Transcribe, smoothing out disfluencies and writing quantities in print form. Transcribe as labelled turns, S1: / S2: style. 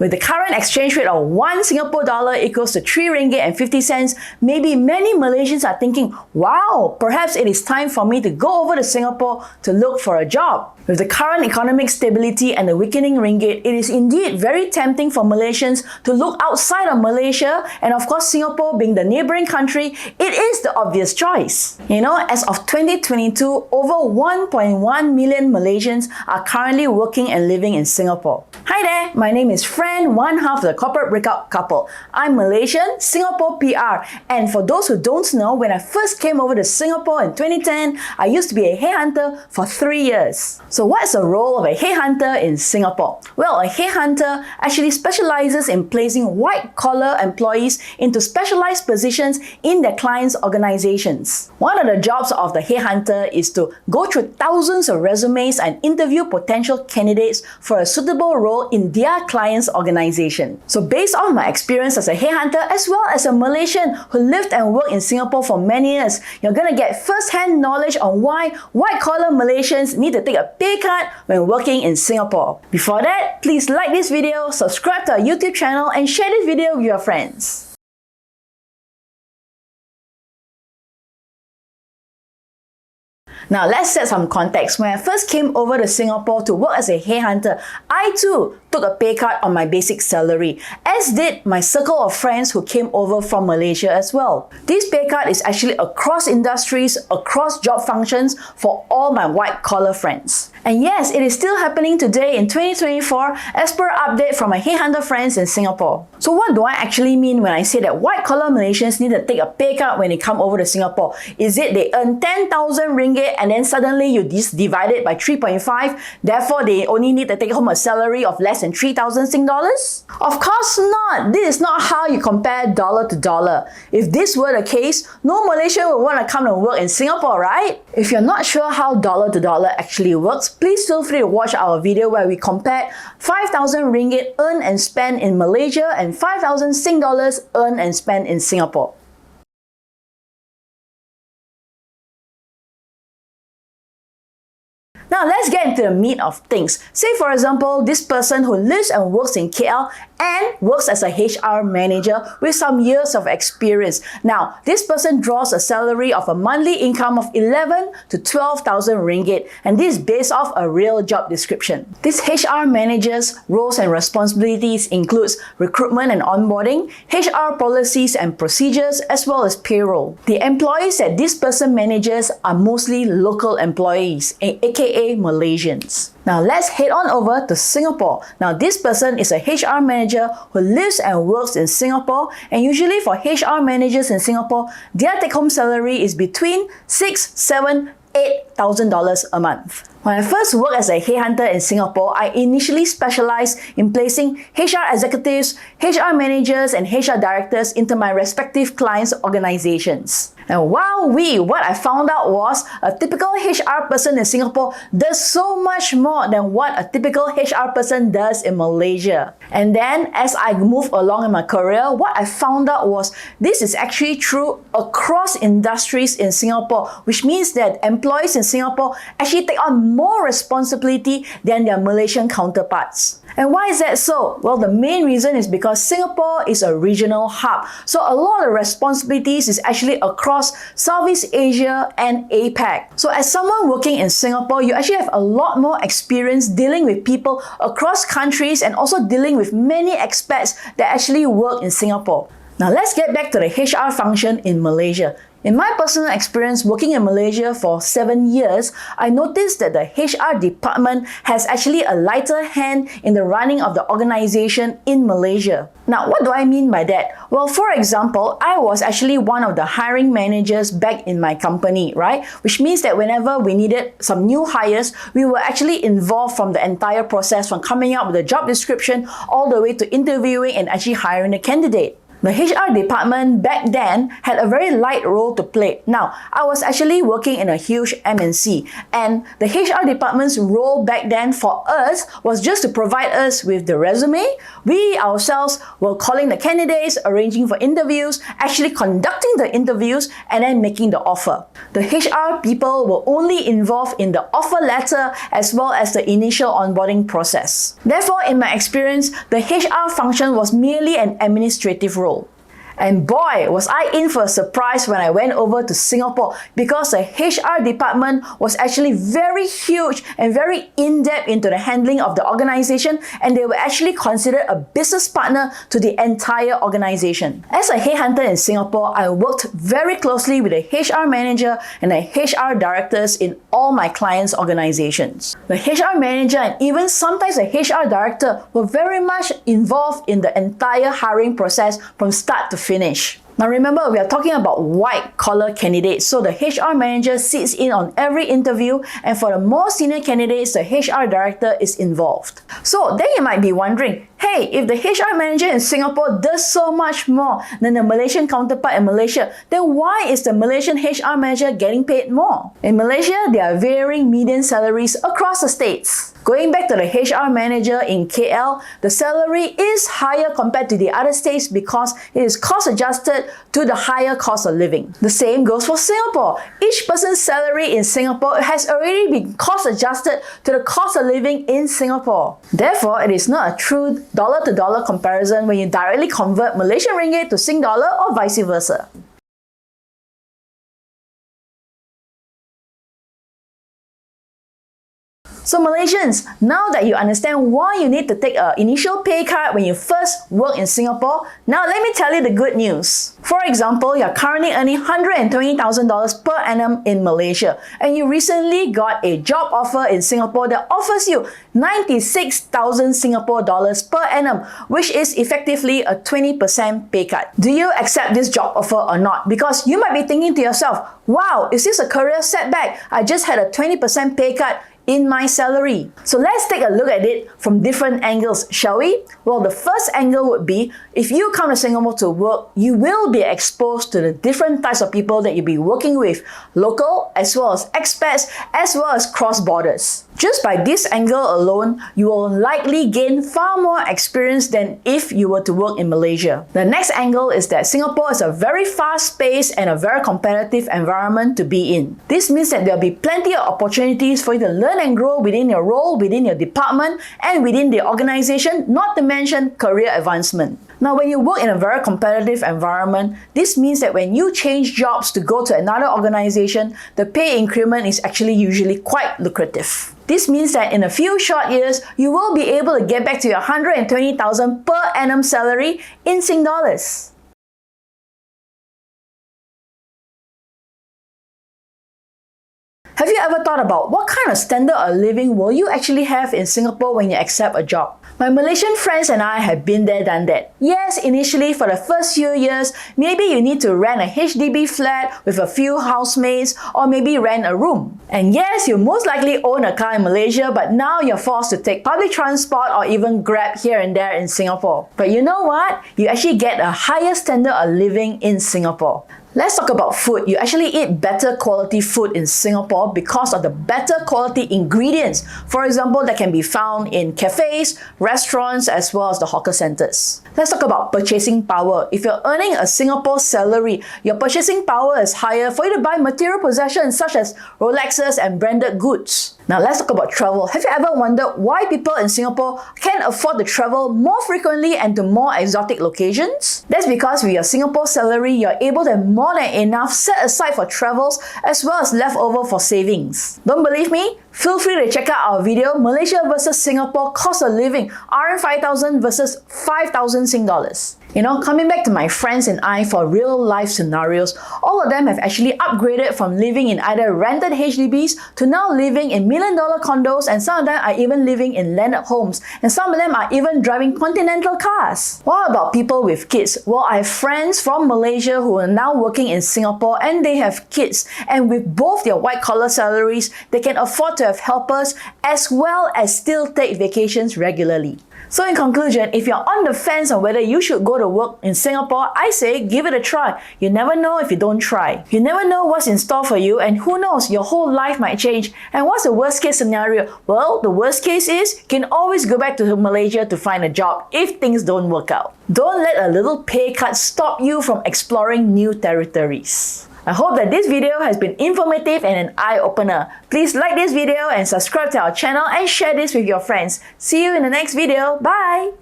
S1: With the current exchange rate of 1 Singapore dollar equals to 3 ringgit and 50 cents, maybe many Malaysians are thinking, wow, perhaps it is time for me to go over to Singapore to look for a job. With the current economic stability and the weakening ringgit, it is indeed very tempting for Malaysians to look outside of Malaysia, and of course Singapore being the neighbouring country, it is the obvious choice. As of 2022, over 1.1 million Malaysians are currently working and living in Singapore. Hi there, my name is Fran, one half of the Corporate Breakout Couple. I'm Malaysian, Singapore PR, and for those who don't know, when I first came over to Singapore in 2010, I used to be a headhunter for 3 years. So what's the role of a headhunter in Singapore? Well, a headhunter actually specializes in placing white-collar employees into specialized positions in their clients' organizations. One of the jobs of the headhunter is to go through thousands of resumes and interview potential candidates for a suitable role in their client's organization. So based on my experience as a headhunter as well as a Malaysian who lived and worked in Singapore for many years, you're gonna get first-hand knowledge on why white-collar Malaysians need to take a pay cut when working in Singapore. Before that, please like this video, subscribe to our YouTube channel, and share this video with your friends. Now let's set some context. When I first came over to Singapore to work as a headhunter, I too took a pay cut on my basic salary, as did my circle of friends who came over from Malaysia as well. This pay cut is actually across industries, across job functions for all my white-collar friends. And yes, it is still happening today in 2024 as per update from my headhunter friends in Singapore. So what do I actually mean when I say that white-collar Malaysians need to take a pay cut when they come over to Singapore? Is it they earn 10,000 ringgit and then suddenly you divide it by 3.5, therefore they only need to take home a salary of less than 3,000 Sing dollars? Of course not! This is not how you compare dollar to dollar. If this were the case, no Malaysian would want to come and work in Singapore, right? If you're not sure how dollar to dollar actually works, please feel free to watch our video where we compared 5,000 ringgit earned and spent in Malaysia and 5,000 Sing dollars earned and spent in Singapore. Now let's get into the meat of things. Say for example, this person who lives and works in KL and works as a HR manager with some years of experience. Now, this person draws a salary of a monthly income of 11 to 12,000 ringgit, and this is based off a real job description. This HR manager's roles and responsibilities includes recruitment and onboarding, HR policies and procedures, as well as payroll. The employees that this person manages are mostly local employees, aka Malaysians. Now let's head on over to Singapore. Now this person is a HR manager who lives and works in Singapore, and usually for HR managers in Singapore, their take-home salary is between $6,000, $7,000, $8,000 a month. When I first worked as a headhunter in Singapore, I initially specialized in placing HR executives, HR managers, and HR directors into my respective clients' organizations. And what I found out was a typical HR person in Singapore does so much more than what a typical HR person does in Malaysia. And then as I move along in my career, what I found out was this is actually true across industries in Singapore, which means that employees in Singapore actually take on more responsibility than their Malaysian counterparts. And why is that so? Well, the main reason is because Singapore is a regional hub. So a lot of responsibilities is actually across Southeast Asia and APAC. So as someone working in Singapore, you actually have a lot more experience dealing with people across countries and also dealing with many expats that actually work in Singapore. Now let's get back to the HR function in Malaysia. In my personal experience working in Malaysia for 7 years, I noticed that the HR department has actually a lighter hand in the running of the organization in Malaysia. Now, what do I mean by that? Well, for example, I was actually one of the hiring managers back in my company, right? Which means that whenever we needed some new hires, we were actually involved from the entire process, from coming up with a job description all the way to interviewing and actually hiring a candidate. The HR department back then had a very light role to play. Now, I was actually working in a huge MNC, and the HR department's role back then for us was just to provide us with the resume. We ourselves were calling the candidates, arranging for interviews, actually conducting the interviews, and then making the offer. The HR people were only involved in the offer letter as well as the initial onboarding process. Therefore, in my experience, the HR function was merely an administrative role. And boy, was I in for a surprise when I went over to Singapore, because the HR department was actually very huge and very in-depth into the handling of the organization, and they were actually considered a business partner to the entire organization. As a headhunter in Singapore, I worked very closely with the HR manager and the HR directors in all my clients' organizations. The HR manager and even sometimes the HR director were very much involved in the entire hiring process from start to finish. Now remember, we are talking about white-collar candidates, so the HR manager sits in on every interview, and for the more senior candidates, the HR director is involved. So then you might be wondering, hey, if the HR manager in Singapore does so much more than the Malaysian counterpart in Malaysia, then why is the Malaysian HR manager getting paid more? In Malaysia, there are varying median salaries across the states. Going back to the HR manager in KL, the salary is higher compared to the other states because it is cost adjusted to the higher cost of living. The same goes for Singapore. Each person's salary in Singapore has already been cost adjusted to the cost of living in Singapore. Therefore, it is not a true dollar-to-dollar comparison when you directly convert Malaysian ringgit to Sing dollar or vice versa. So Malaysians, now that you understand why you need to take an initial pay cut when you first work in Singapore, now let me tell you the good news. For example, you're currently earning $120,000 per annum in Malaysia, and you recently got a job offer in Singapore that offers you 96,000 Singapore dollars per annum, which is effectively a 20% pay cut. Do you accept this job offer or not? Because you might be thinking to yourself, wow, is this a career setback? I just had a 20% pay cut in my salary. So let's take a look at it from different angles, shall we? Well, the first angle would be, if you come to Singapore to work, you will be exposed to the different types of people that you'll be working with, local as well as expats, as well as cross borders. Just by this angle alone, you will likely gain far more experience than if you were to work in Malaysia. The next angle is that Singapore is a very fast-paced and a very competitive environment to be in. This means that there'll be plenty of opportunities for you to learn and grow within your role, within your department, and within the organization, not to mention career advancement. Now, when you work in a very competitive environment, this means that when you change jobs to go to another organization, the pay increment is actually usually quite lucrative. This means that in a few short years, you will be able to get back to your 120,000 per annum salary in Sing dollars. Have you ever thought about what kind of standard of living will you actually have in Singapore when you accept a job? My Malaysian friends and I have been there, done that. Yes, initially for the first few years, maybe you need to rent a HDB flat with a few housemates, or maybe rent a room. And yes, you most likely own a car in Malaysia, but now you're forced to take public transport or even Grab here and there in Singapore. But you know what? You actually get a higher standard of living in Singapore. Let's talk about food. You actually eat better quality food in Singapore because of the better quality ingredients, for example, that can be found in cafes, restaurants, as well as the hawker centers. Let's talk about purchasing power. If you're earning a Singapore salary, your purchasing power is higher for you to buy material possessions such as Rolexes and branded goods. Now let's talk about travel. Have you ever wondered why people in Singapore can afford to travel more frequently and to more exotic locations? That's because with your Singapore salary, you're able to have more than enough set aside for travels as well as leftover for savings. Don't believe me? Feel free to check out our video, Malaysia versus Singapore cost of living, RM5,000 versus 5,000 Sing dollars. You know, coming back to my friends and I for real life scenarios, all of them have actually upgraded from living in either rented HDBs to now living in million-dollar condos, and some of them are even living in landed homes, and some of them are even driving continental cars. What about people with kids? Well, I have friends from Malaysia who are now working in Singapore and they have kids, and with both their white-collar salaries, they can afford to have helpers as well as still take vacations regularly. So in conclusion, if you're on the fence on whether you should go to work in Singapore, I say give it a try. You never know if you don't try. You never know what's in store for you, and who knows, your whole life might change. And what's the worst case scenario? Well, the worst case is you can always go back to Malaysia to find a job if things don't work out. Don't let a little pay cut stop you from exploring new territories. I hope that this video has been informative and an eye-opener. Please like this video and subscribe to our channel and share this with your friends. See you in the next video. Bye!